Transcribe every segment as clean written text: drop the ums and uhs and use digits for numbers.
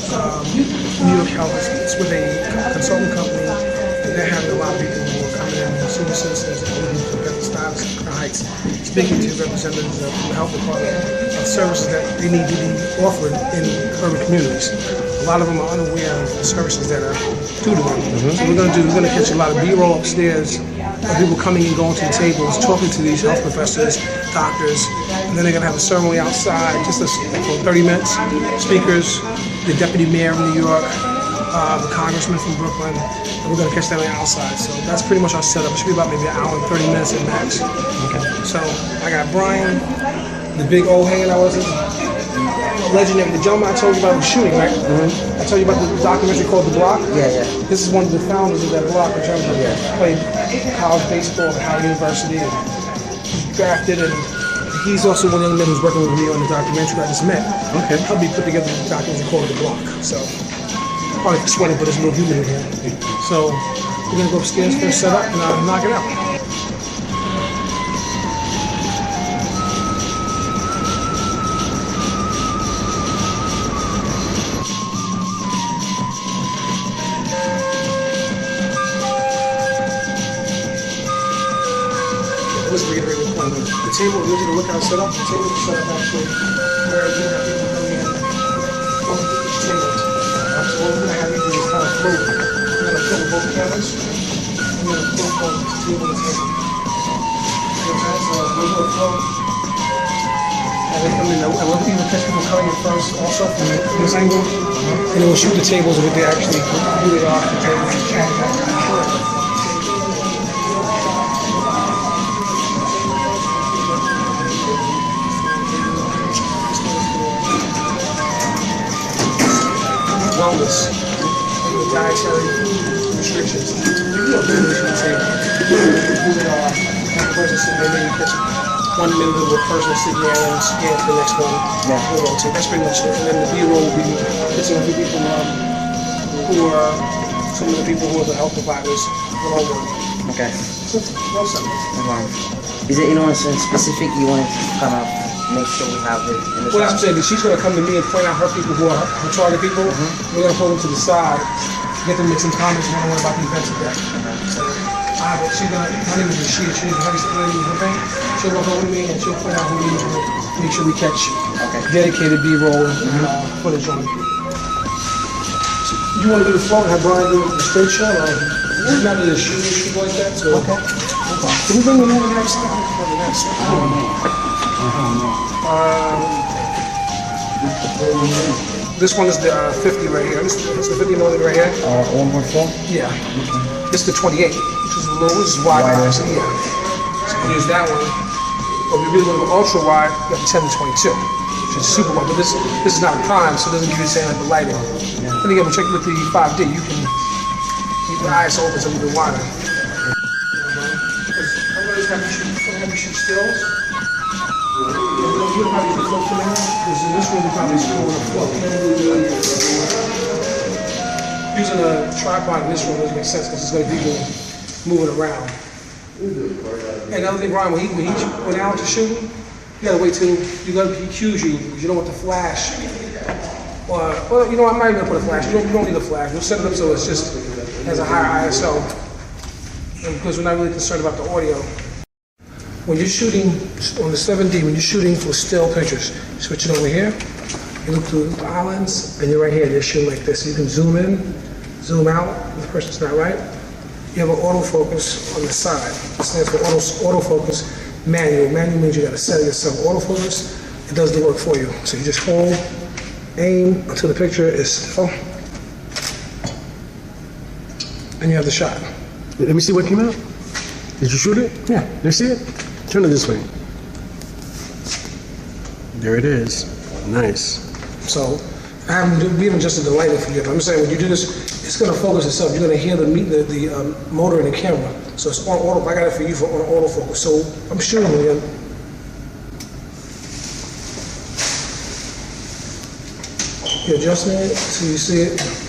New York Health. It's with a consulting company, and they're having a lot of people who are coming in, senior citizens and other people from different styles and heights, speaking to representatives of the health department of services that they need to be offered in urban communities. A lot of them are unaware of the services that are due to them. So we're going to catch a lot of B-roll upstairs of people coming and going to the tables, talking to these health professors, doctors, and then they're going to have a ceremony outside, just for 30 minutes. Speakers, the deputy mayor of New York, the congressman from Brooklyn, and we're going to catch them outside. So that's pretty much our setup. It should be about maybe an hour and 30 minutes at max. Okay. So I got Brian, the big old hand I was legendary, the gentleman I told you about was shooting, right? I told you about the documentary called The Block? Yeah. This is one of the founders of that block in terms of played college baseball at Howard University and drafted, and he's also one of the young men who's working with me on the documentary I just met. Okay. Helped me put together the documentary called The Block. So, probably sweating, but there's a little humid in here. So, we're gonna go upstairs, first set up, and knock it out. The table, we need to look how it's set up. The table is set up actually where you have people coming in over each table. So what we're going to have you do is kind of float. We're going to float with both cameras. And we're going to float from table to table. Okay, so we're going to float. And then come in, and we'll even catch people coming in first also from this angle. And then we'll shoot the tables with they actually who they are the table. Wellness, dietary restrictions. You don't do this on the table. Who they are, one person sitting there, maybe catch 1 minute of a person sitting there and scan to the next one. Yeah. We'll rotate. That's pretty much it. And then the B-roll will be catching a few people who are some of the people who are the health providers one-on-one. Okay. So, well said. Is there anyone specific you want to come up? Make sure we have it in the Well, that's what I'm saying. She's going to come to me and point out her people who are her target people. We're going to pull them to the side, get them to make some comments one-on-one about the event today. So, she's going to, her name is she's her name is her thing. She'll work over with me and she'll point out who we need to make sure we catch dedicated B-roll footage on. So, you want to do the flow and have Brian do the straight shot, or he's not really a shoot like that? So, okay. Can we bring them over there? This one is the 50 right here. This is the 50 millimeter right here. 1.4? Yeah. Okay. This is the 28, which is a little, this is wide. So yeah. So we use that one. But we really want to go ultra wide, you have 10 to 22, which is super wide. But this is not prime, so it doesn't give you the same like the lighting. Yeah. And again, we check with the 5D, you can keep the ISO open a little bit wider. I'm going to have you shoot stills. You don't have to float from there, because in this room we probably still want to float. Using a tripod in this room doesn't make sense because it's going to be moving around. And the other thing, Brian, when Alex is shooting, you got to wait till he cues you because you don't want the flash. Well, you know, I'm not even going to put a flash. You don't need a flash. We'll set it up so it's just has a higher ISO, and because we're not really concerned about the audio. When you're shooting on the 7D, when you're shooting for still pictures, switch it over here, you look through the islands, and you're right here, you're shooting like this. So you can zoom in, zoom out, if the person's not right. You have an autofocus on the side. It stands for autofocus manual. Manual means you gotta set yourself autofocus. It does the work for you. So you just hold, aim until the picture is still, and you have the shot. Let me see what came out. Did you shoot it? Yeah. Let me see it. Turn it this way. There it is. Nice. So we haven't adjusted the lighting for you. But I'm saying when you do this, it's going to focus itself. You're going to hear the motor in the camera. So it's on auto. I got it for you on autofocus. So I'm shooting again. You're adjusting it so you see it.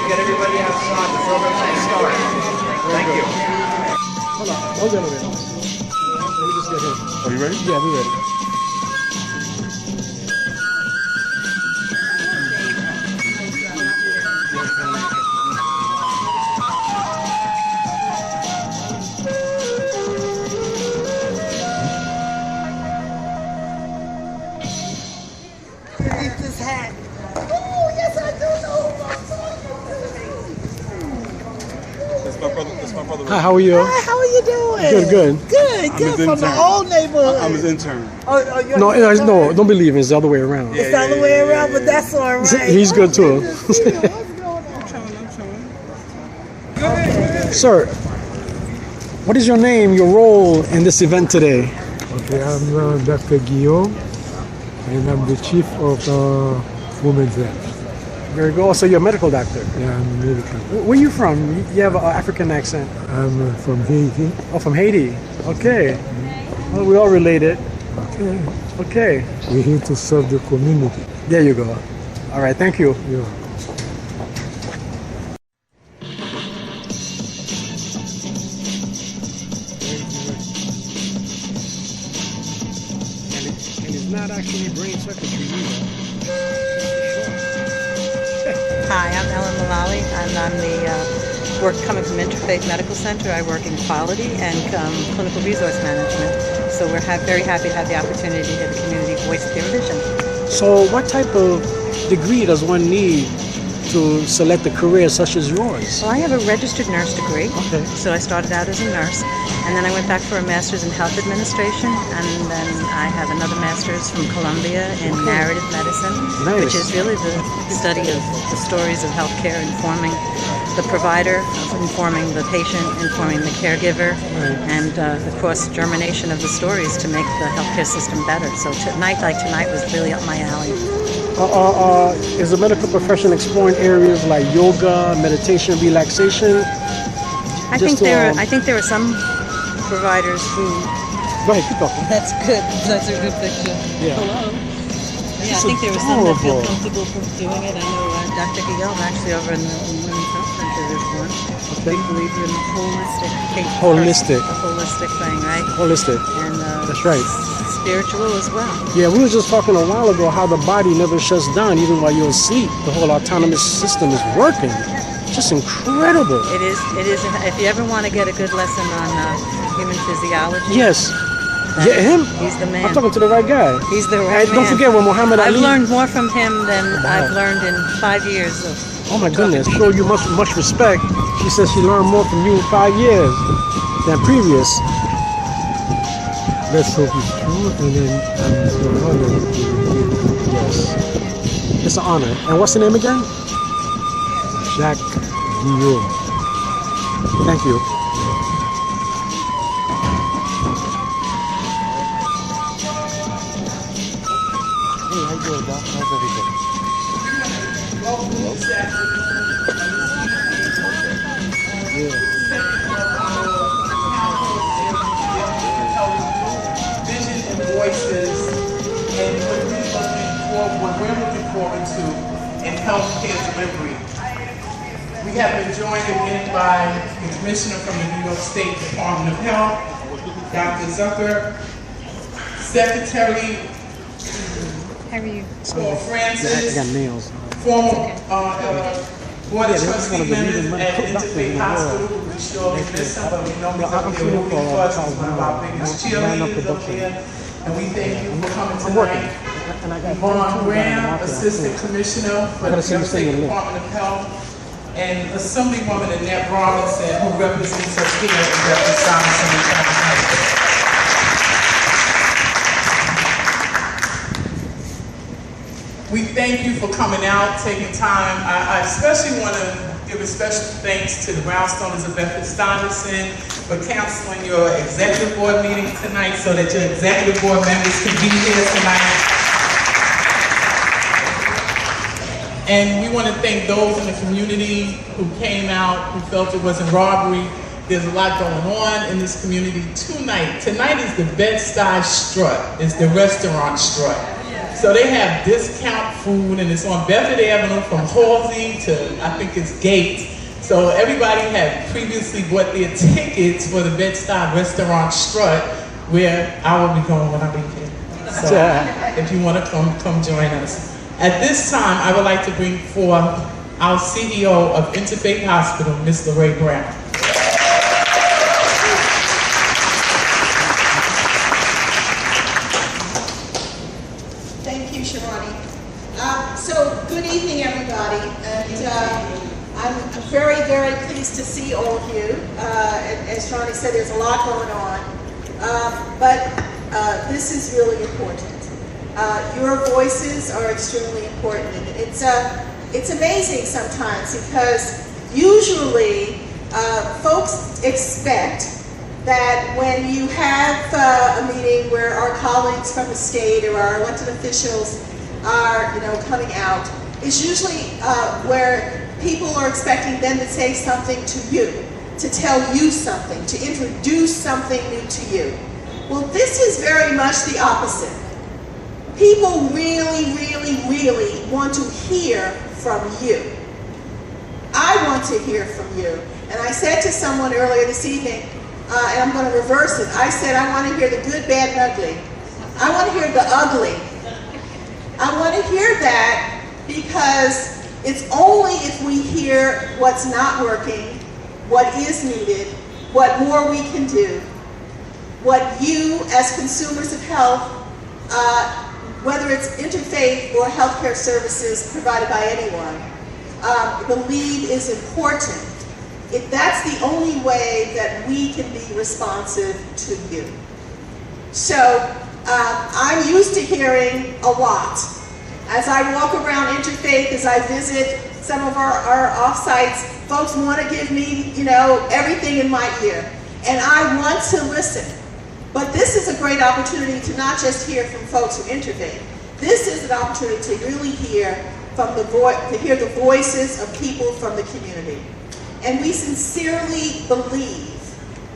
Get everybody outside. The program can start. Thank you. Hold on. Hold on a minute. Let me just get him. Are you ready? Yeah, we're ready. This hat. Oh, yes, I do know. That's my brother. Hi, how are you? Hi, how are you doing? Good, good. Good, good. his From the intern. old neighborhood. I'm his intern. Oh, you're No, his intern? no, don't believe it. It's the other way around. It's the other way around, but that's all right. He's good too. Good to see you. What's going on? Sir, what is your name, your role in this event today? Okay, I'm Dr. Guillaume, and I'm the chief of Women's Health. Very good. Also, you're a medical doctor. Yeah, I'm medical. Where are you from? You have an African accent. I'm from Haiti. Oh, from Haiti. Okay. Well, we all related. Okay. Okay. We're here to serve the community. There you go. All right. Thank you. Yeah. And it's not actually brain circuitry either. Hi, I'm Ellen Mullally, and I'm the work coming from Interfaith Medical Center. I work in quality and clinical resource management. So we're very happy to have the opportunity to hear the community voice their vision. So, what type of degree does one need to select a career such as yours? Well, I have a registered nurse degree. Okay. So I started out as a nurse, and then I went back for a master's in health administration, and then I have another master's from Columbia in narrative medicine, Nice. which is really the study of the stories of healthcare, informing the provider, informing the patient, informing the caregiver, and the cross-germination of the stories to make the healthcare system better. So tonight was really up my alley. Is the medical profession exploring areas like yoga, meditation, relaxation? I think there are some providers who. Go ahead, keep talking. That's good. That's a good picture. Yeah. Hello. Yeah, I It's think there are some that feel adorable. comfortable doing it. I know Dr. Guillaume actually over in the Women's Health Center is one. They believe in Holistic. a holistic thing, right? Holistic. And That's right. spiritual as well. Yeah, we were just talking a while ago how the body never shuts down even while you're asleep. The whole autonomous system is working. Just incredible. It is. If you ever want to get a good lesson on human physiology, Yes. Yeah, him? he's the man. I'm talking to the right guy. He's the right Hey, don't man. forget when Muhammad I've Ali. learned more from him than I've learned in 5 years of. Oh my goodness, show you much respect. She says she learned more from you in 5 years than previous. Let's hope it's true, and then I'm so honored to be here. Yes. It's an honor. And what's the name again? Jacques Guillaume. Thank you. Hey, how you doing, Doc? How's everything? Vision and voices, and what we're looking forward to in healthcare delivery. We have been joined again by the Commissioner from the New York State Department of Health, Dr. Zucker, Secretary Paul I Francis, got nails. former Board of Yeah, this is one Trustee of the members leading at medical doctors in Interfaith the Hospital. world. We surely miss him, but we know he's I'm up there feeling rooting for for us. Charles He's one of our Brown. biggest Line up cheerleaders up production. there. And we thank you for coming I'm working. tonight. And I got Yvonne Graham, Assistant Commissioner for gotta the see New this York thing State in a minute. Department of Health, and Assemblywoman Annette Robinson, who represents us here in Bedford Stuyvesant and Crown Heights. We thank you for coming out, taking time. I especially want to give a special thanks to the Brownstones of Bedford Stuyvesant for canceling your executive board meeting tonight so that your executive board members can be here tonight. And we want to thank those in the community who came out, who felt it wasn't robbery. There's a lot going on in this community tonight. Tonight is the Bed-Stuy Strut. It's the restaurant strut. So they have discount food, and it's on Bedford Avenue from Halsey to, I think it's Gate. So everybody had previously bought their tickets for the Bed-Stuy Restaurant Strut, where I will be going when I leave here. So if you want to come join us. At this time, I would like to bring forth our CEO of Interfaith Hospital, Ms. Laray Brown. Thank you, Sharonnie. So, good evening, everybody. And I'm very, very pleased to see all of you. And as Sharonnie said, there's a lot going on. But this is really important. Your voices are extremely important. And it's amazing sometimes because usually folks expect that when you have a meeting where our colleagues from the state or our elected officials are, coming out, it's usually where people are expecting them to say something to you, to tell you something, to introduce something new to you. Well, this is very much the opposite. People really, really, really want to hear from you. I want to hear from you. And I said to someone earlier this evening, and I'm going to reverse it. I said, I want to hear the good, bad, and ugly. I want to hear the ugly. I want to hear that because it's only if we hear what's not working, what is needed, what more we can do, what you as consumers of health, whether it's interfaith or healthcare services provided by anyone, believe is important. That's the only way that we can be responsive to you. So I'm used to hearing a lot. As I walk around Interfaith, as I visit some of our offsites, folks want to give me, everything in my ear. And I want to listen. But this is a great opportunity to not just hear from folks who intervene. This is an opportunity to really hear from the voices of people from the community. And we sincerely believe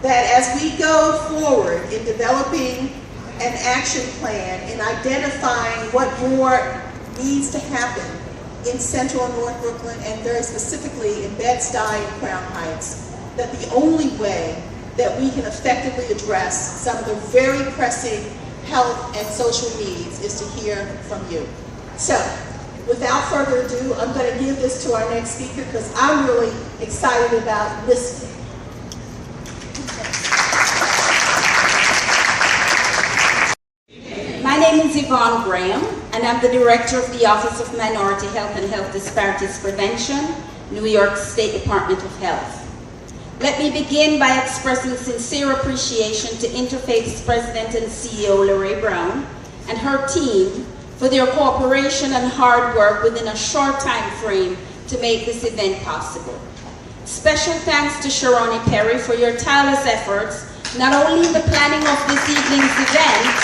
that as we go forward in developing an action plan and identifying what more needs to happen in Central and North Brooklyn, and very specifically in Bed-Stuy and Crown Heights, that the only way that we can effectively address some of the very pressing health and social needs is to hear from you. So, without further ado, I'm going to give this to our next speaker because I'm really excited about listening. My name is Yvonne Graham, and I'm the Director of the Office of Minority Health and Health Disparities Prevention, New York State Department of Health. Let me begin by expressing sincere appreciation to Interfaith's President and CEO, Laray Brown, and her team for their cooperation and hard work within a short time frame to make this event possible. Special thanks to Sharonnie Perry for your tireless efforts, not only in the planning of this evening's event,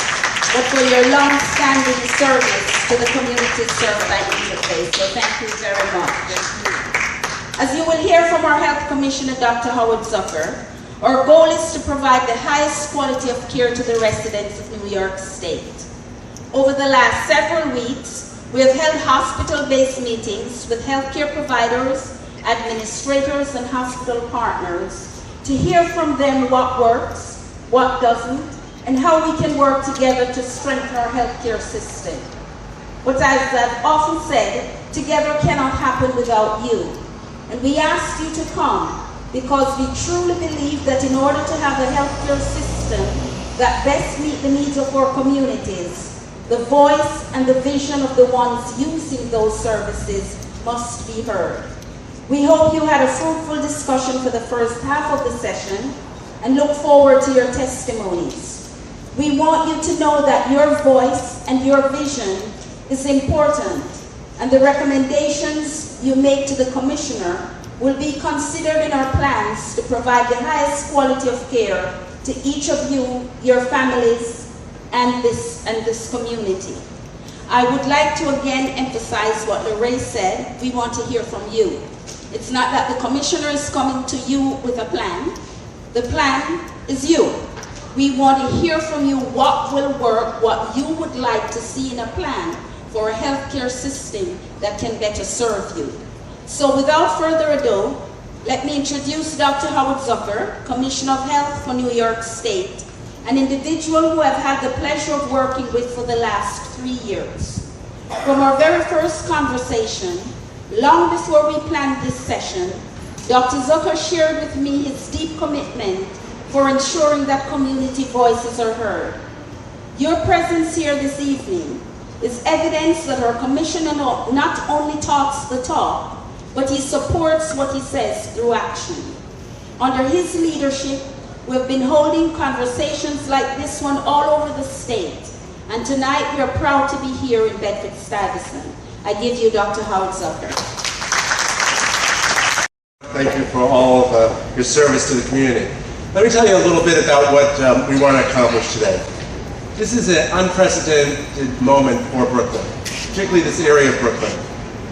but for your long-standing service to the community served by Interfaith. So thank you very much. As you will hear from our Health Commissioner, Dr. Howard Zucker, our goal is to provide the highest quality of care to the residents of New York State. Over the last several weeks, we have held hospital-based meetings with healthcare providers, administrators, and hospital partners to hear from them what works, what doesn't, and how we can work together to strengthen our healthcare system. But as I've often said, together cannot happen without you. And we asked you to come because we truly believe that in order to have a healthcare system that best meets the needs of our communities, the voice and the vision of the ones using those services must be heard. We hope you had a fruitful discussion for the first half of the session and look forward to your testimonies. We want you to know that your voice and your vision is important, and the recommendations you make to the Commissioner will be considered in our plans to provide the highest quality of care to each of you, your families, and this community. I would like to again emphasize what Laray said. We want to hear from you. It's not that the Commissioner is coming to you with a plan. The plan is you. We want to hear from you what will work, what you would like to see in a plan for a healthcare system that can better serve you. So without further ado, let me introduce Dr. Howard Zucker, Commissioner of Health for New York State, an individual who I've had the pleasure of working with for the last 3 years. From our very first conversation, long before we planned this session, Dr. Zucker shared with me his deep commitment for ensuring that community voices are heard. Your presence here this evening is evidence that our Commissioner not only talks the talk, but he supports what he says through action. Under his leadership, we've been holding conversations like this one all over the state, and tonight we are proud to be here in Bedford-Stuyvesant. I give you Dr. Howard Zucker. Thank you for all of your service to the community. Let me tell you a little bit about what we want to accomplish today. This is an unprecedented moment for Brooklyn, particularly this area of Brooklyn.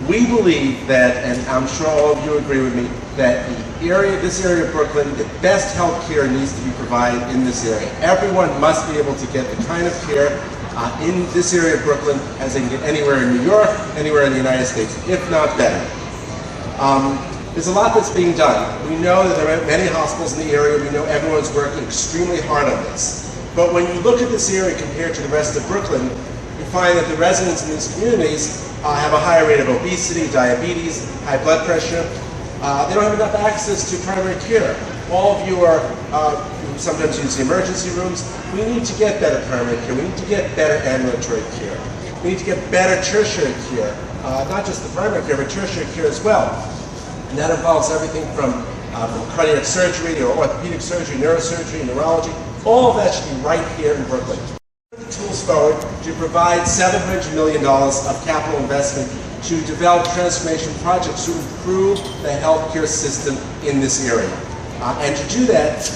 We believe that, and I'm sure all of you agree with me, that this area of Brooklyn, the best health care needs to be provided in this area. Everyone must be able to get the kind of care in this area of Brooklyn as they can get anywhere in New York, anywhere in the United States, if not better. There's a lot that's being done. We know that there are many hospitals in the area. We know everyone's working extremely hard on this. But when you look at this area compared to the rest of Brooklyn, you find that the residents in these communities have a higher rate of obesity, diabetes, high blood pressure. They don't have enough access to primary care. All of you are sometimes use the emergency rooms. We need to get better primary care. We need to get better ambulatory care. We need to get better tertiary care, not just the primary care, but tertiary care as well. And that involves everything from cardiac surgery to orthopedic surgery, neurosurgery, neurology. All of that should be right here in Brooklyn. The tools forward to provide $700 million of capital investment to develop transformation projects to improve the healthcare system in this area. And to do that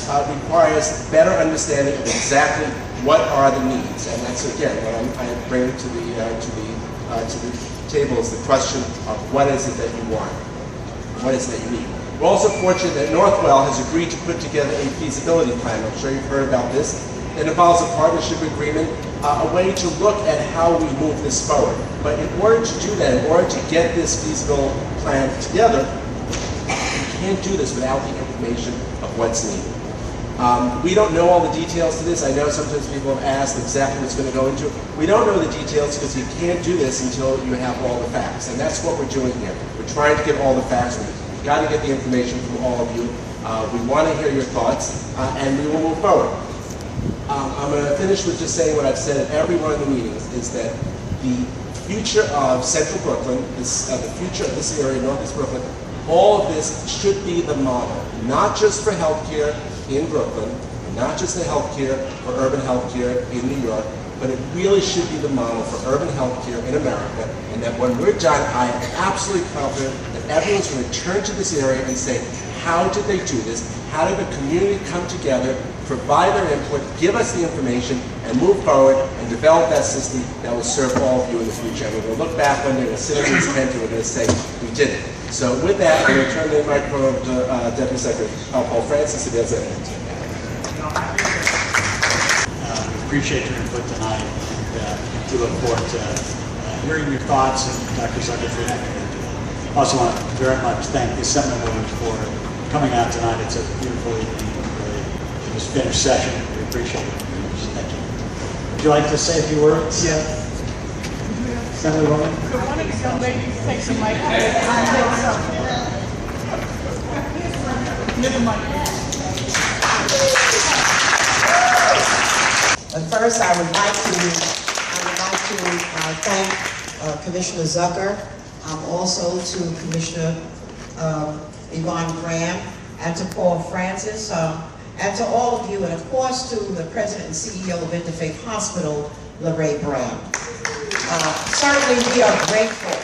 requires better understanding of exactly what are the needs. And that's, again, what I bring to the table is the question of what is it that you want? What is it that you need? We're also fortunate that Northwell has agreed to put together a feasibility plan. I'm sure you've heard about this. It involves a partnership agreement, a way to look at how we move this forward. But in order to do that, in order to get this feasibility plan together, you can't do this without the information of what's needed. We don't know all the details to this. I know sometimes people have asked exactly what's going to go into it. We don't know the details because you can't do this until you have all the facts. And that's what we're doing here. We're trying to get all the facts. We've got to get the information from all of you. We want to hear your thoughts, and we will move forward. I'm going to finish with just saying what I've said at every one of the meetings, is that the future of Central Brooklyn, the future of this area, Northeast Brooklyn, all of this should be the model, not just for healthcare in Brooklyn, not just the healthcare for urban healthcare in New York, but it really should be the model for urban healthcare in America, and that when we're done, I am absolutely confident that everyone's going to turn to this area and say, how did they do this? How did the community come together, provide their input, give us the information, and move forward and develop that system that will serve all of you in the future? And we're going to look back one day, we'll sit in this tent, and we're going to say, we did it. So with that, I'm going to turn the microphone over to Deputy Secretary Paul Francis, who does it. Appreciate your input tonight, and do look forward to hearing your thoughts, and Dr. Zucker for that. I also want to very much thank the Seminoles for coming out tonight. It's a beautiful evening. Really, it was a finished session. We appreciate it. Thank you. Would you like to say a few words? Yeah. Assemblywoman? Could one of you young ladies take the mic? Give the mic. But first, I would like to thank Commissioner Zucker, also to Commissioner Yvonne Graham, and to Paul Francis, and to all of you, and of course to the President and CEO of Interfaith Hospital, Laray Brown. Certainly, we are grateful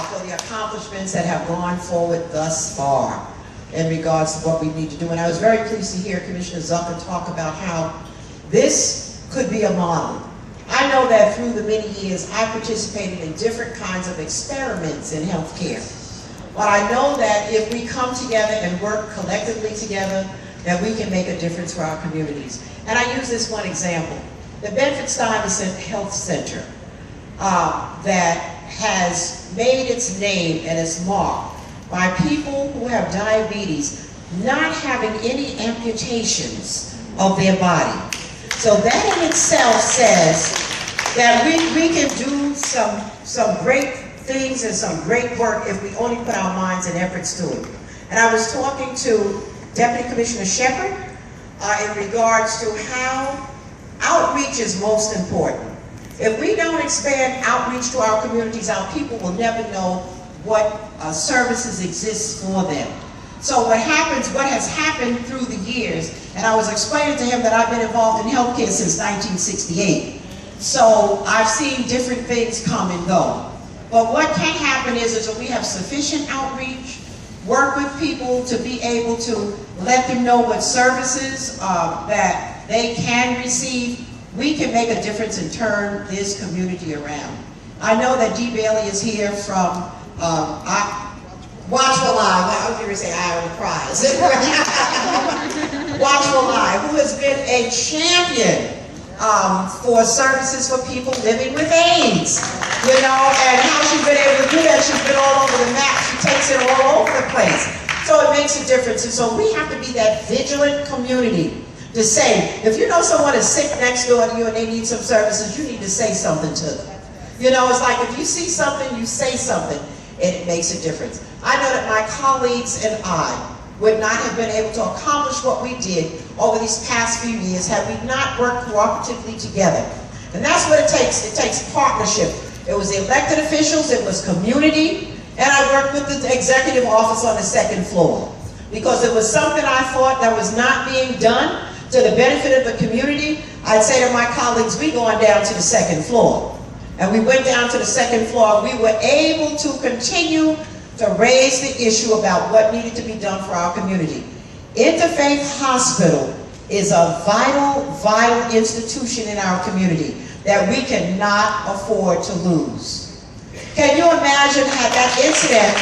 for the accomplishments that have gone forward thus far in regards to what we need to do. And I was very pleased to hear Commissioner Zucker talk about how this could be a model. I know that through the many years, I participated in different kinds of experiments in healthcare. But I know that if we come together and work collectively together, that we can make a difference for our communities. And I use this one example. The Bedford-Stuyvesant Health Center that has made its name and its mark by people who have diabetes not having any amputations of their body. So that in itself says that we can do some great things and some great work if we only put our minds and efforts to it. And I was talking to Deputy Commissioner Shepherd in regards to how outreach is most important. If we don't expand outreach to our communities, our people will never know what services exist for them. So what has happened through the years, and I was explaining to him that I've been involved in healthcare since 1968. So I've seen different things come and go. But what can happen is that we have sufficient outreach, work with people to be able to let them know what services that they can receive. We can make a difference and turn this community around. I know that Dee Bailey is here from Watchful Eye. I was going to say Iowa Prize. Watchful Eye, who has been a champion for services for people living with AIDS. You know, and how she's been able to do that, she's been all over the map. She takes it all over the place. So it makes a difference. And so we have to be that vigilant community to say, if you know someone is sick next door to you and they need some services, you need to say something to them. You know, it's like if you see something, you say something, and it makes a difference. I know that my colleagues and I would not have been able to accomplish what we did over these past few years had we not worked cooperatively together. And that's what it takes. It takes partnership. It was the elected officials, it was community, and I worked with the executive office on the second floor. Because it was something I thought that was not being done to the benefit of the community. I'd say to my colleagues, we going down to the second floor. And we went down to the second floor. We were able to continue to raise the issue about what needed to be done for our community. Interfaith Hospital is a vital, vital institution in our community that we cannot afford to lose. Can you imagine had that incident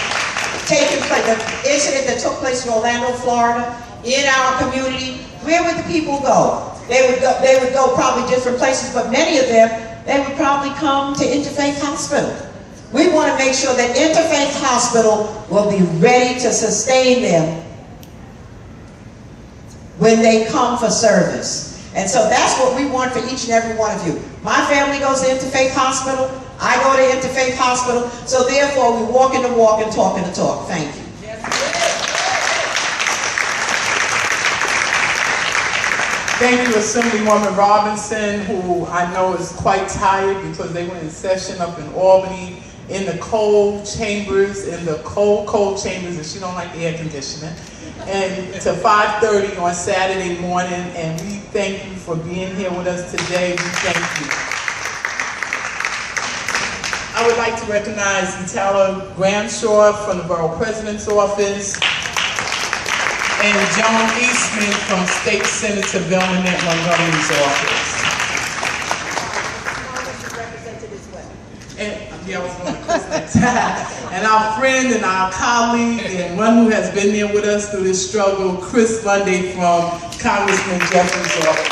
taken place, the incident that took place in Orlando, Florida, in our community? Where would the people go? They would go probably different places, but many of them, they would probably come to Interfaith Hospital. We want to make sure that Interfaith Hospital will be ready to sustain them when they come for service. And so that's what we want for each and every one of you. My family goes to Interfaith Hospital. I go to Interfaith Hospital. So therefore, we walk in the walk and talk in the talk. Thank you. Thank you, Assemblywoman Robinson, who I know is quite tired because they went in session up in Albany in the cold chambers, and she don't like air conditioning. And to 5:30 on Saturday morning, and we thank you for being here with us today. We thank you. I would like to recognize Itala Gramshaw from the Borough President's Office and Joan Eastman from State Senator Belmont Montgomery's office. And, yeah, I was going to Chris next. And our friend and our colleague and one who has been there with us through this struggle, Chris Lundy from Congressman Jeffrey's office.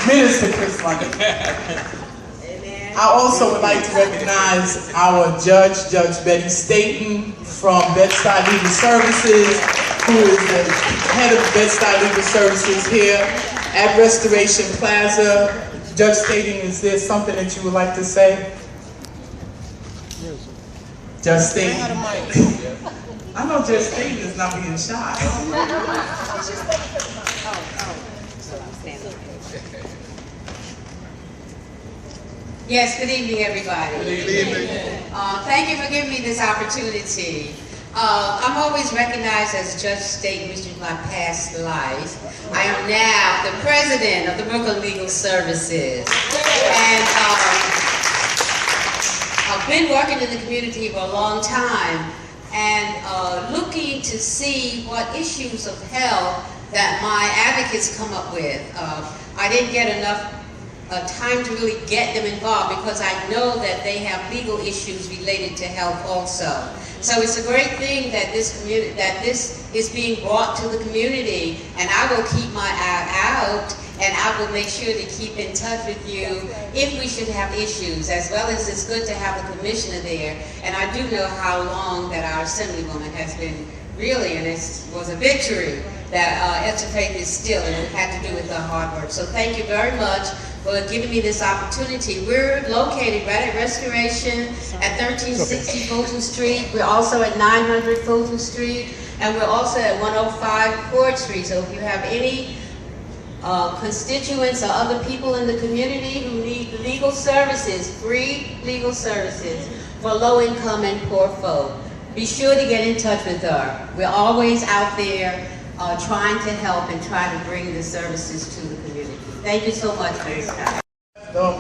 Minister Chris Lundy. I also would like to recognize our judge, Judge Betty Staten from Bedside Legal Services, who is the head of Bedside Legal Services here at Restoration Plaza. Judge Staten, is there something that you would like to say? Judge Staten. I know Judge Staten is not being shy. Yes, good evening, everybody. Good evening. Thank you for giving me this opportunity. I'm always recognized as Judge Staten, which is my past life. I am now the president of the Brooklyn Legal Services. And I've been working in the community for a long time and looking to see what issues of health that my advocates come up with. I didn't get enough time to really get them involved because I know that they have legal issues related to health also. So it's a great thing that this is being brought to the community, and I will keep my eye out and I will make sure to keep in touch with you if we should have issues, as well as it's good to have the commissioner there. And I do know how long that our assemblywoman has been really, and it was a victory that Interfaith is still, and it had to do with the hard work. So thank you very much for giving me this opportunity. We're located right at Restoration at 1360 Fulton Street. We're also at 900 Fulton Street, and we're also at 105 Court Street. So if you have any constituents or other people in the community who need legal services, free legal services for low income and poor folk, be sure to get in touch with her. We're always out there trying to help and trying to bring the services to the community. Thank you so much for this time.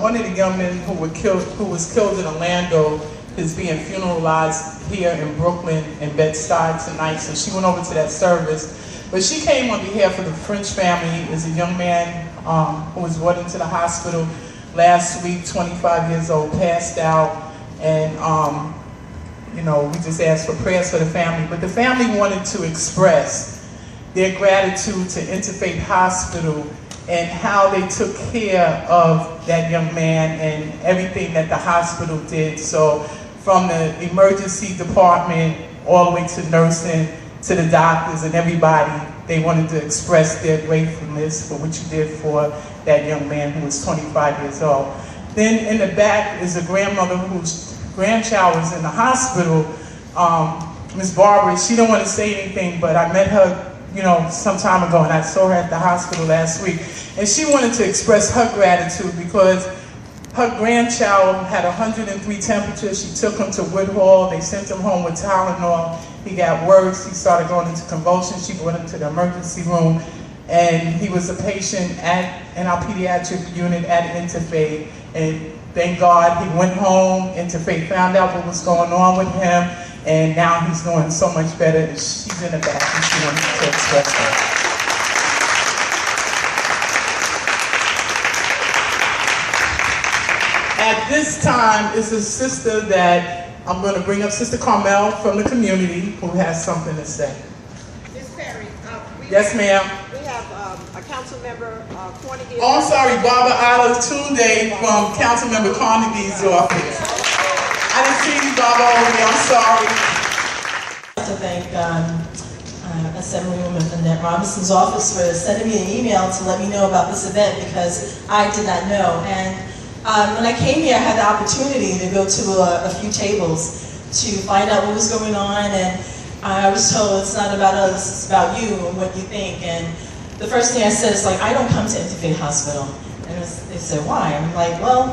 One of the young men who was killed in Orlando is being funeralized here in Brooklyn and Bed-Stuy tonight, so she went over to that service. But she came on behalf of the French family. Is a young man who was brought into the hospital last week, 25 years old, passed out, and you know, we just asked for prayers for the family. But the family wanted to express their gratitude to Interfaith Hospital and how they took care of that young man and everything that the hospital did. So from the emergency department all the way to nursing, to the doctors and everybody, they wanted to express their gratefulness for what you did for that young man who was 25 years old. Then in the back is a grandmother whose grandchild was in the hospital, Miss Barbara. She didn't want to say anything, but I met her, you know, some time ago, and I saw her at the hospital last week. And she wanted to express her gratitude because her grandchild had 103 temperature. She took him to Woodhall. They sent him home with Tylenol. He got worse. He started going into convulsions. She brought him to the emergency room. And he was a patient in our pediatric unit at Interfaith. And thank God he went home. Interfaith found out what was going on with him. And now he's doing so much better. And she's in the back and she wanted to express that. At this time is a sister that I'm going to bring up, Sister Carmel from the community, who has something to say. Ms. Perry, yes, ma'am. We have a council member, Carnegie. Oh, I'm sorry, Barbara Alatunde from Council Member Carnegie's office. I didn't see you, Barbara, over there. I'm sorry. I'd like to thank Assemblywoman Annette Robinson's office for sending me an email to let me know about this event because I did not know. And when I came here, I had the opportunity to go to a few tables to find out what was going on, and I was told it's not about us, it's about you and what you think. And the first thing I said is like, I don't come to Interfaith Hospital. And they said, why? I'm like, well,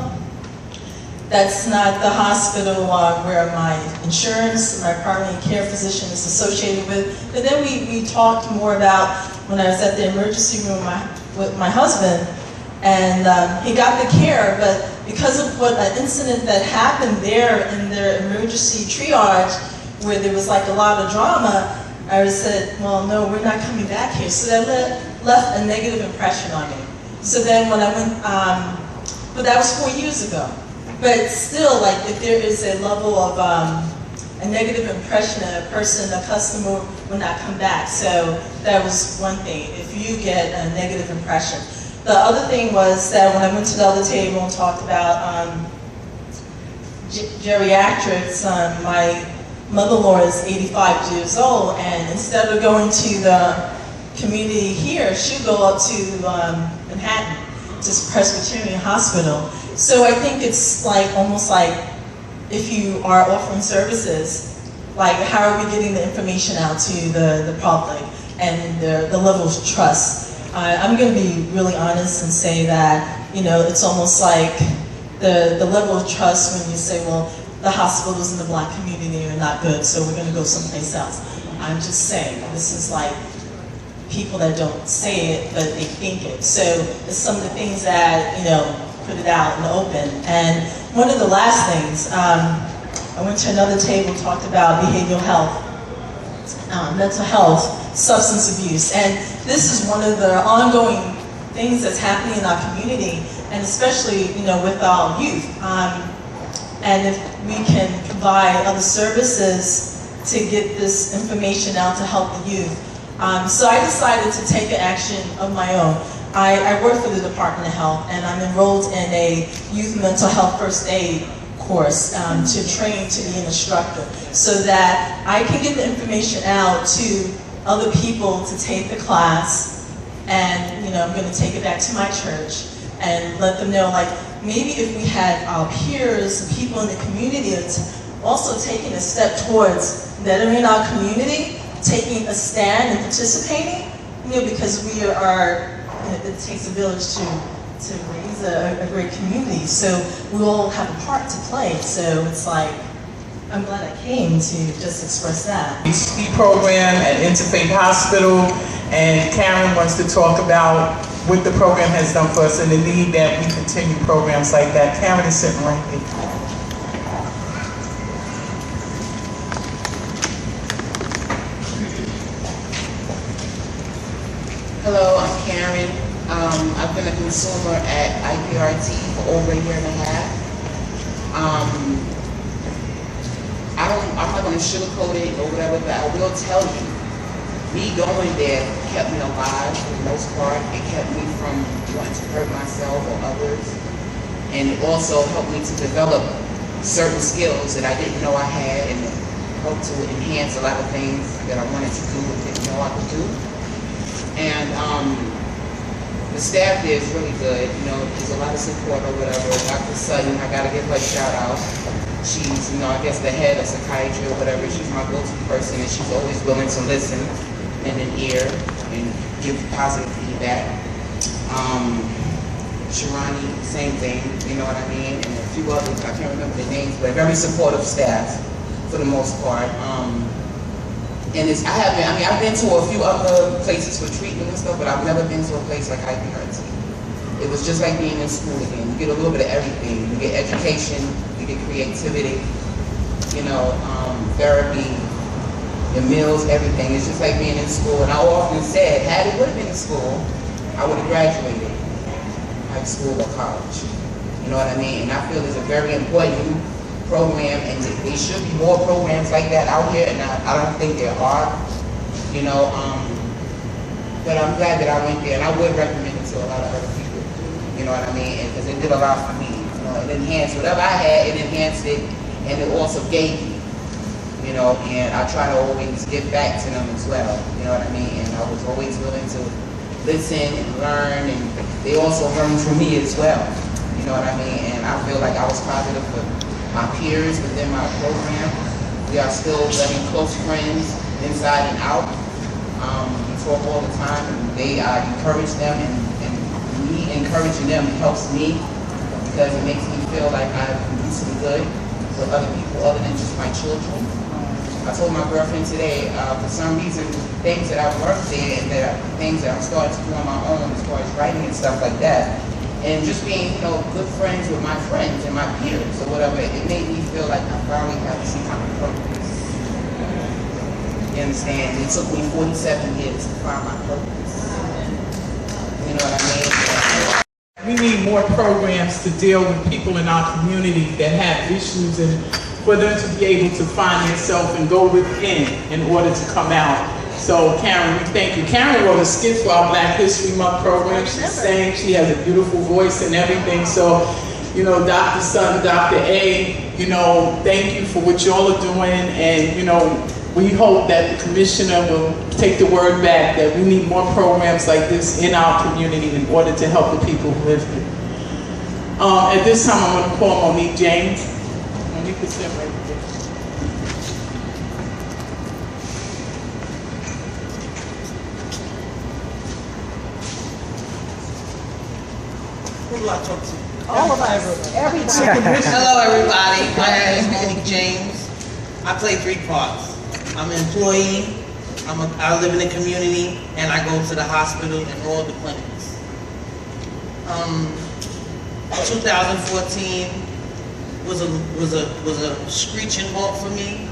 that's not the hospital where my insurance, my primary care physician is associated with. But then we talked more about when I was at the emergency room with my husband, and he got the care, but because of what an incident that happened there in their emergency triage, where there was like a lot of drama, I said, well, no, we're not coming back here. So that left a negative impression on me. So then when I went, but that was 4 years ago. But still, like, if there is a level of a negative impression, a customer will not come back. So that was one thing, if you get a negative impression. The other thing was that when I went to the other table and talked about geriatrics, my mother-in-law is 85 years old, and instead of going to the community here, she'll go up to Manhattan, to Presbyterian Hospital. So I think it's like almost like if you are offering services, like how are we getting the information out to the public and the level of trust. I'm going to be really honest and say that, you know, it's almost like the level of trust when you say, well, the hospitals in the Black community are not good, so we're going to go someplace else. I'm just saying, this is like people that don't say it, but they think it. So it's some of the things that, you know, put it out in the open. And one of the last things, I went to another table, talked about behavioral health, mental health, substance abuse. And this is one of the ongoing things that's happening in our community, and especially, you know, with our youth. And if we can provide other services to get this information out to help the youth. So I decided to take an action of my own. I work for the Department of Health, and I'm enrolled in a youth mental health first aid course to train to be an instructor, so that I can get the information out to other people to take the class, and, you know, I'm going to take it back to my church and let them know, like, maybe if we had our peers, people in the community that's also taking a step towards bettering our community, taking a stand and participating, you know, because we are, it takes a village to raise a great community. So we all have a part to play. So it's like, I'm glad I came to just express that. The program at Interfaith Hospital, and Karen wants to talk about what the program has done for us and the need that we continue programs like that. Karen is sitting right here. Hello, I'm Karen. I've been a consumer at IPRT for over a year and a half. I'm not going to sugarcoat it or whatever, but I will tell you, me going there kept me alive for the most part. It kept me from wanting to hurt myself or others. And it also helped me to develop certain skills that I didn't know I had, and it helped to enhance a lot of things that I wanted to do and didn't know I could do. And the staff there is really good. You know, there's a lot of support or whatever. Dr. Sutton, I got to give her a shout out. She's, you know, I guess the head of psychiatry or whatever. She's my go-to person, and she's always willing to listen and an ear and give positive feedback. Sharonnie, same thing, you know what I mean? And a few others, I can't remember the names, but very supportive staff for the most part. And I've been to a few other places for treatment and stuff, but I've never been to a place like IPRT. It was just like being in school again. You get a little bit of everything. You get education, you get creativity, you know, therapy, your meals, everything. It's just like being in school. And I often said, had it would have been in school, I would have graduated high school or college. You know what I mean? And I feel it's a very important program, and there should be more programs like that out here, and I don't think there are, you know, but I'm glad that I went there, and I would recommend it to a lot of other people, you know what I mean, because it did a lot for me, you know, it enhanced whatever I had, it enhanced it, and it also gave me, you know, and I try to always give back to them as well, you know what I mean, and I was always willing to listen and learn, and they also learned from me as well, you know what I mean, and I feel like I was positive for my peers within my program. We are still very close friends inside and out. We talk all the time, and I encourage them, and me encouraging them helps me because it makes me feel like I'm doing some good for other people other than just my children. I told my girlfriend today, for some reason, things that I've worked there and things that I'm starting to do on my own as far as writing and stuff like that, And just being, good friends with my friends and my peers or whatever, it made me feel like I finally have some kind of purpose. You understand? It took me 47 years to find my purpose. You know what I mean? We need more programs to deal with people in our community that have issues, and for them to be able to find themselves and go within in order to come out. So Karen, we thank you. Karen wrote a skit for our Black History Month program. She sang, she has a beautiful voice and everything. So, Dr. Sun, Dr. A, thank you for what y'all are doing. And, we hope that the commissioner will take the word back that we need more programs like this in our community in order to help the people who live here. At this time, I'm going to call Monique James. Monique is sitting right there. Who do I talk to? All of us. Everybody. Hello, everybody. My name is Monique James. I play 3 parts. I'm an employee, I live in the community, and I go to the hospital and all the clinics. 2014 was a screeching halt for me.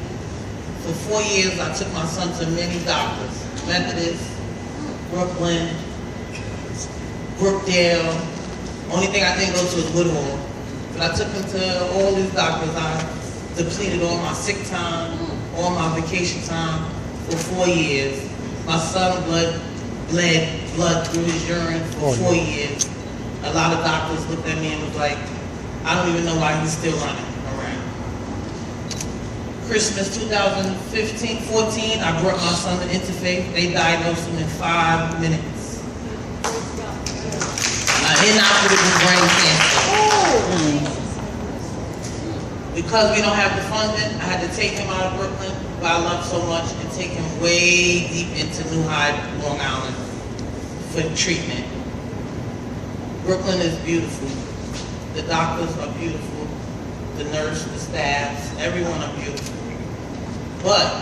For 4 years, I took my son to many doctors: Methodist, Brooklyn, Brookdale. Only thing I didn't go to is Woodhall. But I took him to all these doctors. I depleted all my sick time, all my vacation time for 4 years. My son bled blood through his urine for 4 years. A lot of doctors looked at me and was like, I don't even know why he's still running around. Christmas 2014, I brought my son to Interfaith. They diagnosed him in 5 minutes. Inoperable brain cancer. Because we don't have the funding, I had to take him out of Brooklyn, where I love so much, and take him way deep into New Hyde, Long Island, for treatment. Brooklyn is beautiful. The doctors are beautiful. The nurse, the staffs, everyone are beautiful. But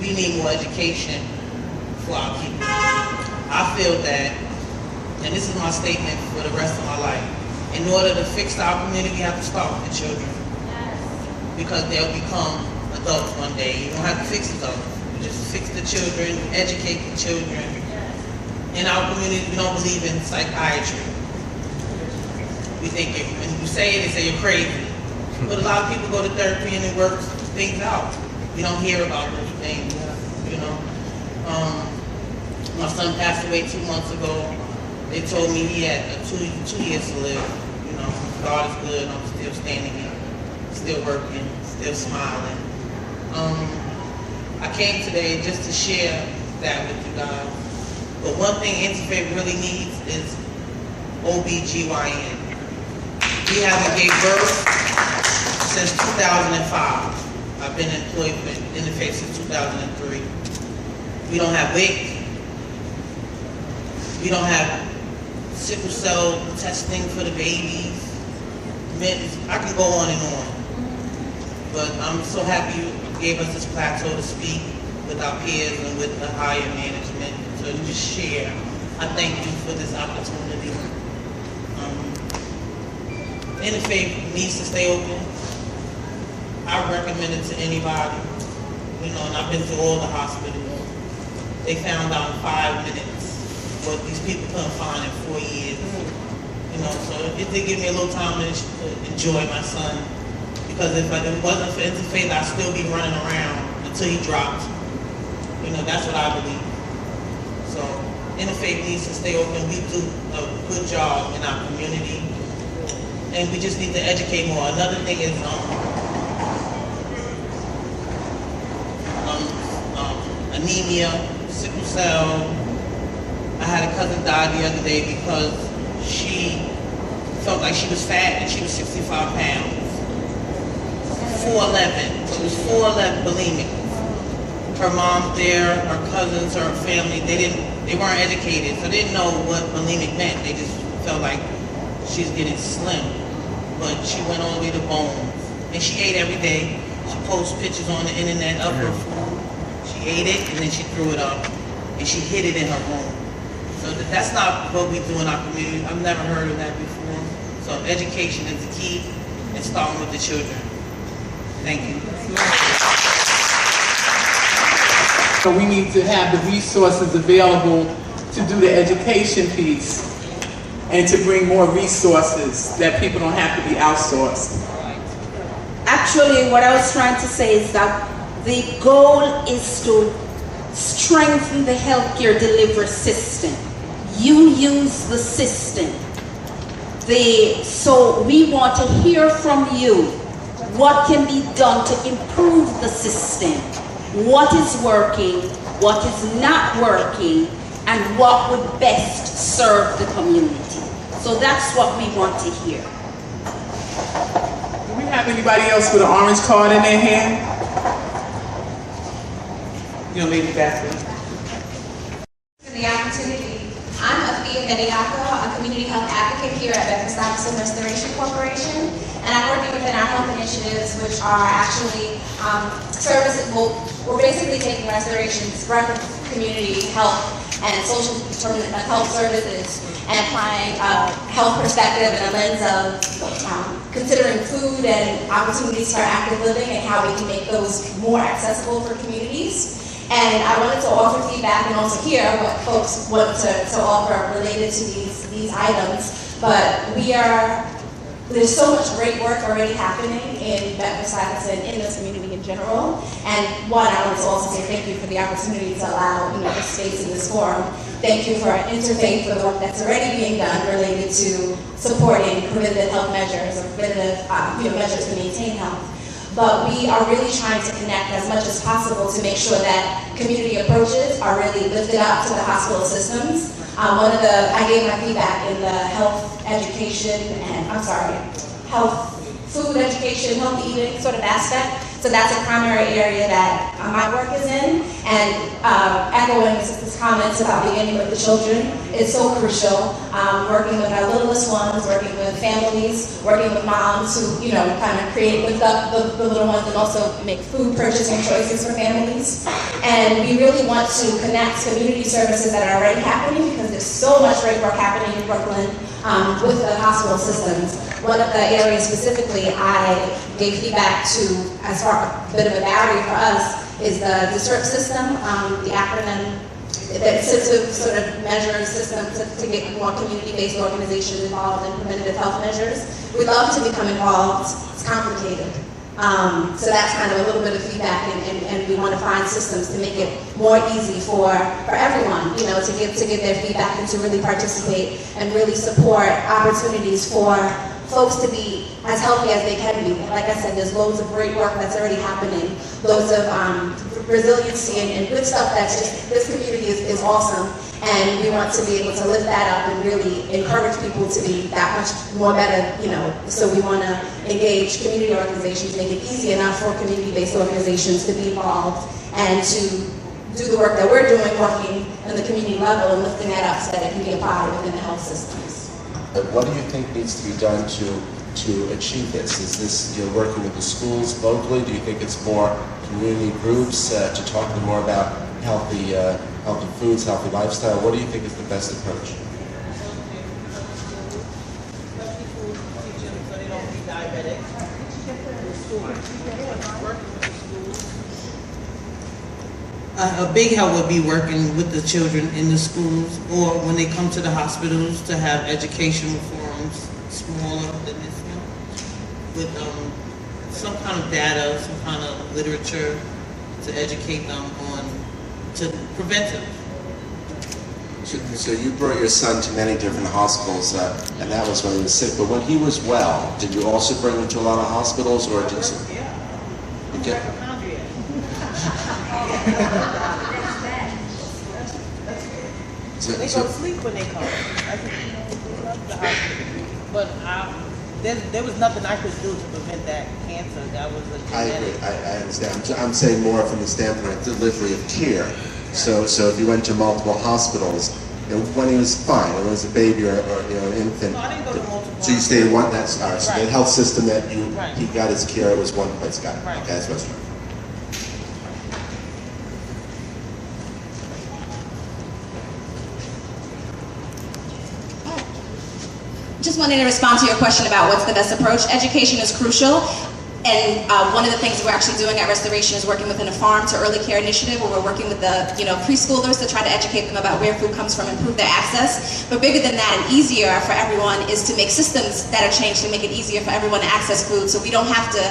we need more education for our people. I feel that, and this is my statement for the rest of my life, in order to fix our community, we have to start with the children. Because they'll become adults one day. You don't have to fix adults. You just fix the children, educate the children. In our community, we don't believe in psychiatry. We think when you say it, they say you're crazy. But a lot of people go to therapy and it works things out. We don't hear about those things, My son passed away 2 months ago. They told me he had 2 years to live. God is good. I'm still standing here, still working, still smiling. I came today just to share that with you guys. But one thing Interfaith really needs is OBGYN. We haven't gave birth since 2005. I've been employed with Interfaith since 2003. We don't have WIC. We don't have sickle cell testing for the babies. I can go on and on. But I'm so happy you gave us this plateau to speak with our peers and with the higher management to just share. I thank you for this opportunity. Interfaith needs to stay open. I recommend it to anybody. And I've been to all the hospitals. They found out in 5 minutes what these people couldn't find in 4 years. So it did give me a little time to enjoy my son. Because if it wasn't for Interfaith, I'd still be running around until he dropped. That's what I believe. So Interfaith needs to stay open. We do a good job in our community. And we just need to educate more. Another thing is anemia, sickle cell. I had a cousin die the other day because she felt like she was fat and she was 65 pounds. 4'11", she was 4'11" bulimic. Her mom's there, her cousins, her family, they weren't educated, so they didn't know what bulimic meant. They just felt like she's getting slim. But she went all the way to bones. And she ate every day. She posts pictures on the internet of her food. She ate it and then she threw it up. And she hid it in her room. So that's not what we do in our community. I've never heard of that before. So education is the key, and starting with the children. Thank you. So we need to have the resources available to do the education piece and to bring more resources that people don't have to be outsourced. Actually, what I was trying to say is that the goal is to strengthen the healthcare delivery system. You use the system. So we want to hear from you what can be done to improve the system, what is working, what is not working, and what would best serve the community. So that's what we want to hear. Do we have anybody else with an orange card in their hand? Young lady back there. For the opportunity. I'm Afia Mediaco, a community health advocate here at Bedford-Stuyvesant Restoration Corporation, and I'm working within our health initiatives, which are actually services. Well, we're basically taking restoration's record community health and social determinant of health services and applying a health perspective and a lens of considering food and opportunities for active living and how we can make those more accessible for communities. And I wanted to offer feedback and also hear what folks want to offer related to these items. But there's so much great work already happening in Bedford-Stuyvesant and in this community in general. And one, I want to also say thank you for the opportunity to allow this space in this forum. Thank you for Interfaith for the work that's already being done related to supporting preventative health measures or preventative measures to maintain health. But we are really trying to connect as much as possible to make sure that community approaches are really lifted up to the hospital systems. I gave my feedback in the health education and, health, food education, healthy eating sort of aspect. So that's a primary area that my work is in. And echoing Mrs. comments about beginning with the children is so crucial. Working with our littlest ones, working with families, working with moms who, kind of lift up the little ones and also make food purchasing choices for families. And we really want to connect community services that are already happening because there's so much great work happening in Brooklyn with the hospital systems. One of the areas specifically I gave feedback to as far a bit of a barrier for us is the DSRIP system, the acronym, the incentive sort of measure system to get more community-based organizations involved in preventative health measures. We'd love to become involved. It's complicated. So that's kind of a little bit of feedback, and we want to find systems to make it more easy for everyone, to give their feedback and to really participate and really support opportunities for folks to be as healthy as they can be. Like I said, there's loads of great work that's already happening, loads of resiliency and good stuff that's just, this community is awesome. And we want to be able to lift that up and really encourage people to be that much more better, so we want to engage community organizations, make it easy enough for community-based organizations to be involved and to do the work that we're doing, working on the community level and lifting that up so that it can be applied within the health systems. What do you think needs to be done to achieve this? Is this, you're working with the schools locally? Do you think it's more community groups to talk to them more about healthy foods, healthy lifestyle? What do you think is the best approach? A big help would be working with the children in the schools or when they come to the hospitals to have educational forums smaller than this one with some kind of data, some kind of literature to educate them on to preventive. So you brought your son to many different hospitals, and that was when he was sick. But when he was well, did you also bring him to a lot of hospitals, or did you? Yeah. Okay. They go sleep when they come. But there was nothing I could do to prevent that cancer. That was a genetic. I agree. I understand. I'm saying more from the standpoint of delivery of care. So if you went to multiple hospitals, when he was fine, when he was a baby or an infant. No, I didn't go to multiple. So you stayed in one. That's all right. So Right. the health system that Right. he got his care, it was one place. Got it. Right. Okay, that's what's right. just wanted to respond to your question about what's the best approach. Education is crucial. And one of the things we're actually doing at Restoration is working within a farm to early care initiative where we're working with the preschoolers to try to educate them about where food comes from, improve their access. But bigger than that and easier for everyone is to make systems that are changed to make it easier for everyone to access food. So we don't have to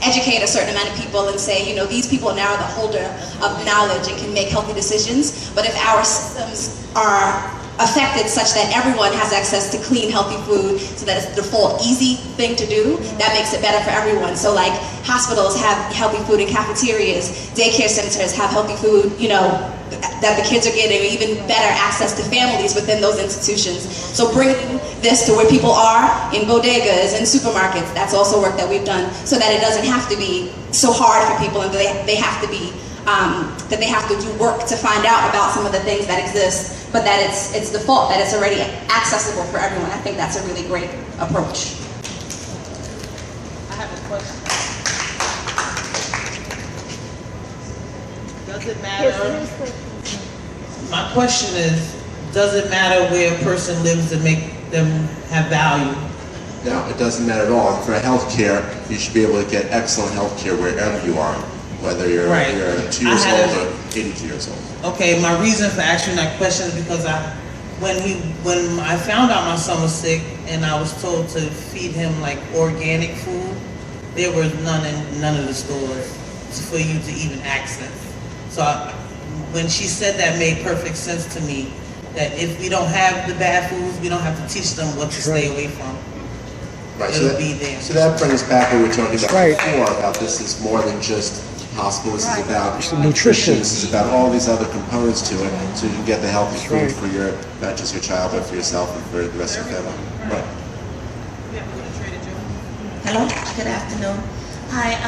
educate a certain amount of people and say, these people now are the holder of knowledge and can make healthy decisions. But if our systems are affected such that everyone has access to clean, healthy food so that it's the default easy thing to do, that makes it better for everyone. So like hospitals have healthy food in cafeterias, daycare centers have healthy food, that the kids are getting, or even better access to families within those institutions. So bringing this to where people are, in bodegas and supermarkets, that's also work that we've done so that it doesn't have to be so hard for people and they have to be that they have to do work to find out about some of the things that exist, but that it's default, that it's already accessible for everyone. I think that's a really great approach. I have a question. Does it matter? My question is, does it matter where a person lives to make them have value? No, it doesn't matter at all. For health care, you should be able to get excellent health care wherever you are, whether you're 2 years old or 82 years old. Okay, my reason for asking that question is because when I found out my son was sick and I was told to feed him like organic food, there was none in none of the stores for you to even access. So when she said that, made perfect sense to me, that if we don't have the bad foods, we don't have to teach them what to stay away from. Right, It'll be there. So that brings back what we were talking about before, about this is more than just hospital, this is about nutrition, this is about all these other components to it, so you can get the healthy food for not just your child, but for yourself and for the rest of your family. Right. Hello, good afternoon. Hi,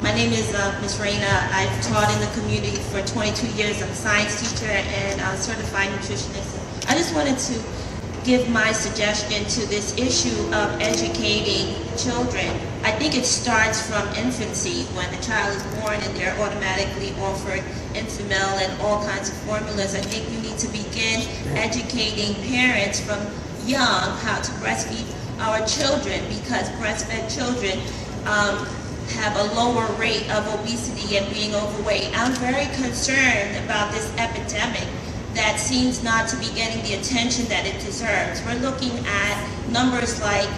my name is Ms. Raina. I've taught in the community for 22 years. I'm a science teacher and a certified nutritionist. I just wanted to give my suggestion to this issue of educating children. I think it starts from infancy, when the child is born and they're automatically offered infant milk and all kinds of formulas. I think we need to begin educating parents from young how to breastfeed our children, because breastfed children have a lower rate of obesity and being overweight. I'm very concerned about this epidemic that seems not to be getting the attention that it deserves. We're looking at numbers like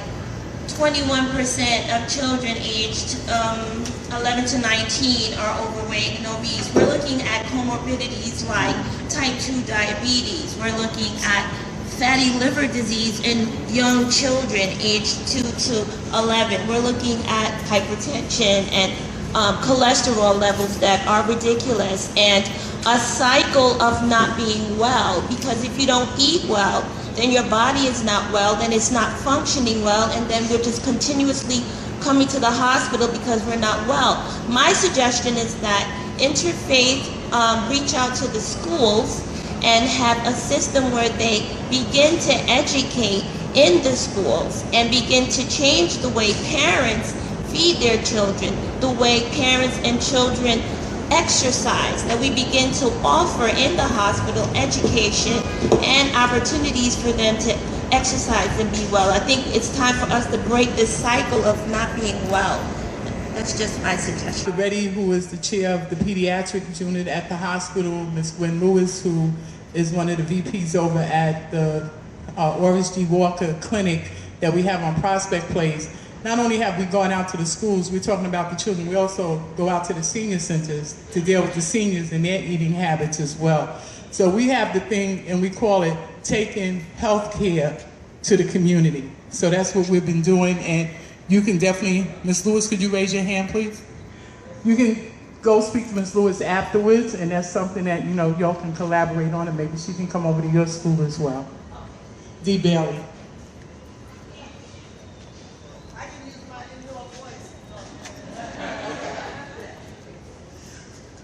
21% of children aged 11 to 19 are overweight and obese. We're looking at comorbidities like type 2 diabetes. We're looking at fatty liver disease in young children aged 2 to 11. We're looking at hypertension and cholesterol levels that are ridiculous, and a cycle of not being well, because if you don't eat well, then your body is not well, then it's not functioning well, and then we're just continuously coming to the hospital because we're not well. My suggestion is that Interfaith reach out to the schools and have a system where they begin to educate in the schools and begin to change the way parents feed their children, the way parents and children exercise, that we begin to offer in the hospital education and opportunities for them to exercise and be well. I think it's time for us to break this cycle of not being well. That's just my suggestion. Betty, who is the chair of the pediatric unit at the hospital, Ms. Gwen Lewis, who is one of the VPs over at the Oris G. Walker Clinic that we have on Prospect Place. Not only have we gone out to the schools, we're talking about the children, we also go out to the senior centers to deal with the seniors and their eating habits as well. So we have the thing, and we call it taking health care to the community. So that's what we've been doing, and you can definitely, Ms. Lewis, could you raise your hand, please? You can go speak to Ms. Lewis afterwards, and that's something that, y'all can collaborate on, and maybe she can come over to your school as well. D. Bailey.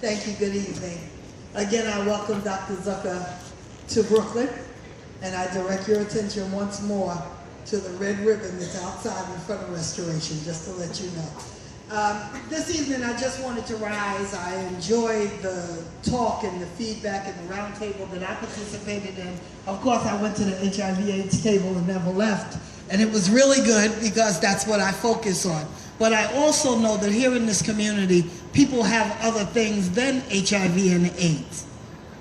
Thank you, good evening. Again, I welcome Dr. Zucker to Brooklyn, and I direct your attention once more to the red ribbon that's outside in front of Restoration, just to let you know. This evening, I just wanted to rise. I enjoyed the talk and the feedback and the round table that I participated in. Of course, I went to the HIV/AIDS table and never left. And it was really good because that's what I focus on. But I also know that here in this community, people have other things than HIV and AIDS.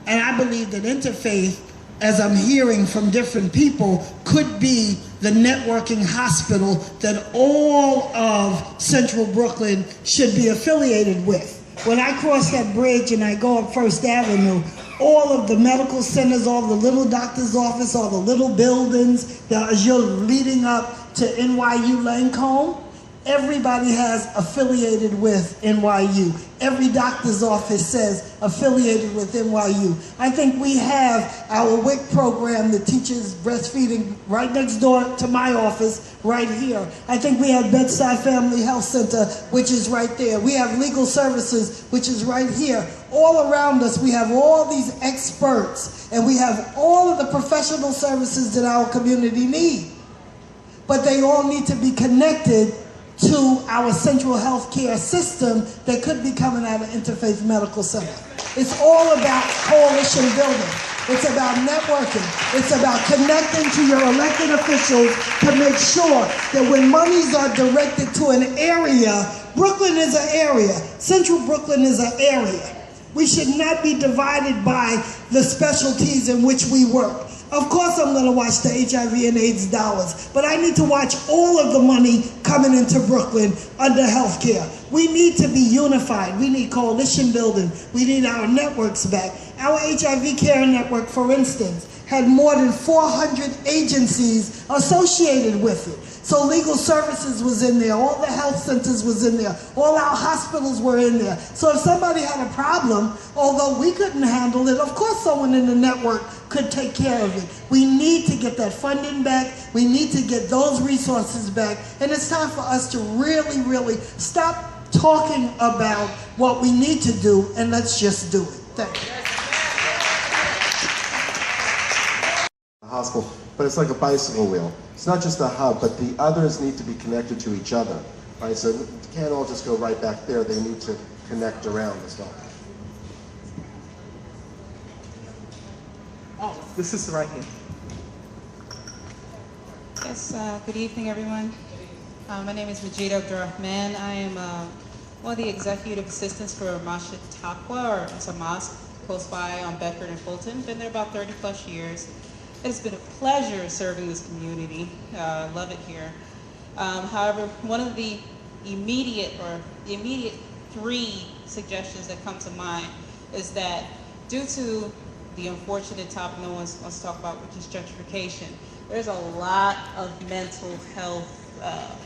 And I believe that Interfaith, as I'm hearing from different people, could be the networking hospital that all of Central Brooklyn should be affiliated with. When I cross that bridge and I go up First Avenue, all of the medical centers, all the little doctor's office, all the little buildings, as you're leading up to NYU Lancome, everybody has affiliated with NYU. Every doctor's office says affiliated with NYU. I think we have our WIC program that teaches breastfeeding right next door to my office, right here. I think we have Bedside Family Health Center, which is right there. We have legal services, which is right here. All around us, we have all these experts, and we have all of the professional services that our community needs. But they all need to be connected to our central health care system that could be coming out of Interfaith Medical Center. It's all about coalition building. It's about networking. It's about connecting to your elected officials to make sure that when monies are directed to an area, Brooklyn is an area. Central Brooklyn is an area. We should not be divided by the specialties in which we work. Of course I'm going to watch the HIV and AIDS dollars, but I need to watch all of the money coming into Brooklyn under healthcare. We need to be unified. We need coalition building. We need our networks back. Our HIV care network, for instance, had more than 400 agencies associated with it. So legal services was in there, all the health centers was in there, all our hospitals were in there. So if somebody had a problem, although we couldn't handle it, of course someone in the network could take care of it. We need to get that funding back. We need to get those resources back. And it's time for us to really, really stop talking about what we need to do and let's just do it. Thank you. Hospital, but it's like a bicycle wheel. It's not just a hub, but the others need to be connected to each other, right? So it can't all just go right back there. They need to connect around as well. Oh, this is right here. Yes, good evening, everyone. My name is Majid Abdurrahman. I am one of the executive assistants for Masjid Taqwa, or it's a mosque close by on Bedford and Fulton. Been there about 30 plus years. It has been a pleasure serving this community. Love it here. However, one of the immediate three suggestions that come to mind is that due to the unfortunate topic no one wants to talk about, which is gentrification, there's a lot of mental health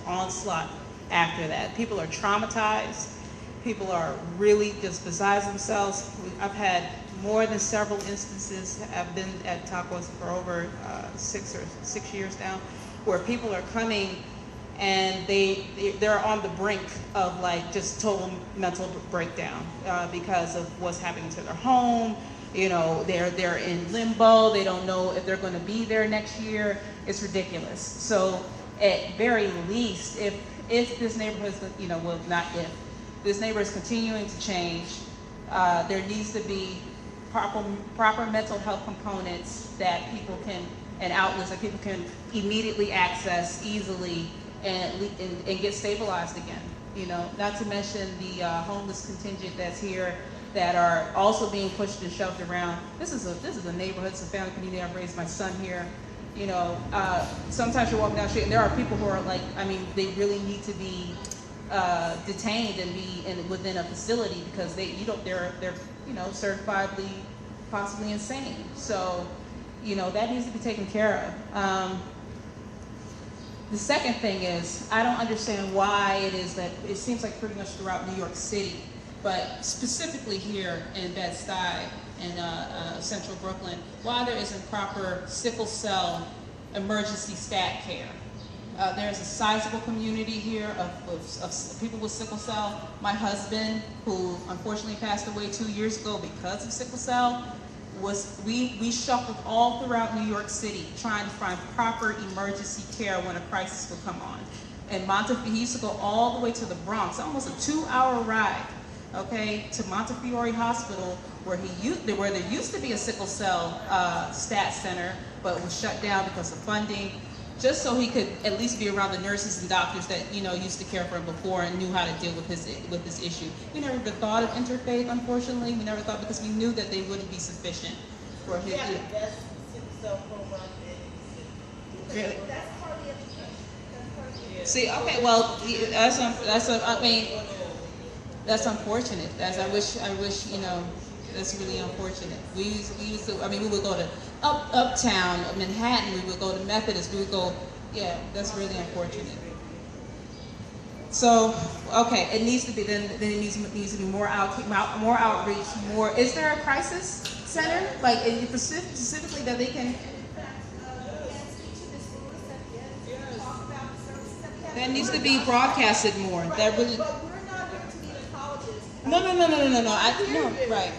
onslaught after that. People are traumatized. People are really just beside themselves. I've had more than several instances. I've been at Taqwa for over 6 years now, where people are coming and they're on the brink of like just total mental breakdown because of what's happening to their home. You know, they're in limbo. They don't know if they're going to be there next year. It's ridiculous. So at very least, if this neighborhood is, you know, well, not if, this neighborhood is continuing to change, there needs to be proper mental health components that people can, and outlets that people can immediately access easily and get stabilized again. You know, not to mention the homeless contingent that's here that are also being pushed and shoved around. This is a neighborhood, it's a family community. I've raised my son here. You know, sometimes you're walking down the street and there are people who are like, I mean, they really need to be detained and be within a facility because they're you know, certifiably possibly insane. So, you know, that needs to be taken care of. The second thing is, I don't understand why it is that it seems like pretty much throughout New York City, but specifically here in Bed-Stuy and Central Brooklyn, why there isn't proper sickle cell emergency stat care. There's a sizable community here of people with sickle cell. My husband, who unfortunately passed away 2 years ago because of sickle cell, we shuffled all throughout New York City trying to find proper emergency care when a crisis would come on. And he used to go all the way to the Bronx, almost a 2-hour ride, okay, to Montefiore Hospital, where there used to be a sickle cell stat center, but it was shut down because of funding. just so he could at least be around the nurses and doctors that, you know, used to care for him before and knew how to deal with this issue. We never even thought of interfaith, unfortunately. We never thought, because we knew that they wouldn't be sufficient for his. Yeah, the best cell program is. Really? That's part of the education. That's part of the education. See, okay, well, I mean, that's unfortunate. I wish, you know, that's really unfortunate. We used to, I mean, we would go to Uptown, Manhattan, we would go to Methodist, we would go, yeah, that's really unfortunate. So, okay, it needs to be, then it needs to be more outreach, more, is there a crisis center, like, specifically that they can? That needs to be broadcasted more. That really. But we're not here to be apologists. No. No, right.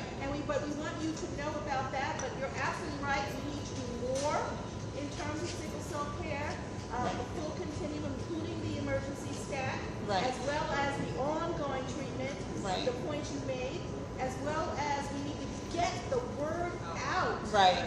But we want you to know about that. But you're absolutely right. We need to do more in terms of sickle cell care, the full continuum, including the emergency staff, right, as well as the ongoing treatment, right, the point you made, as well as we need to get the word out right,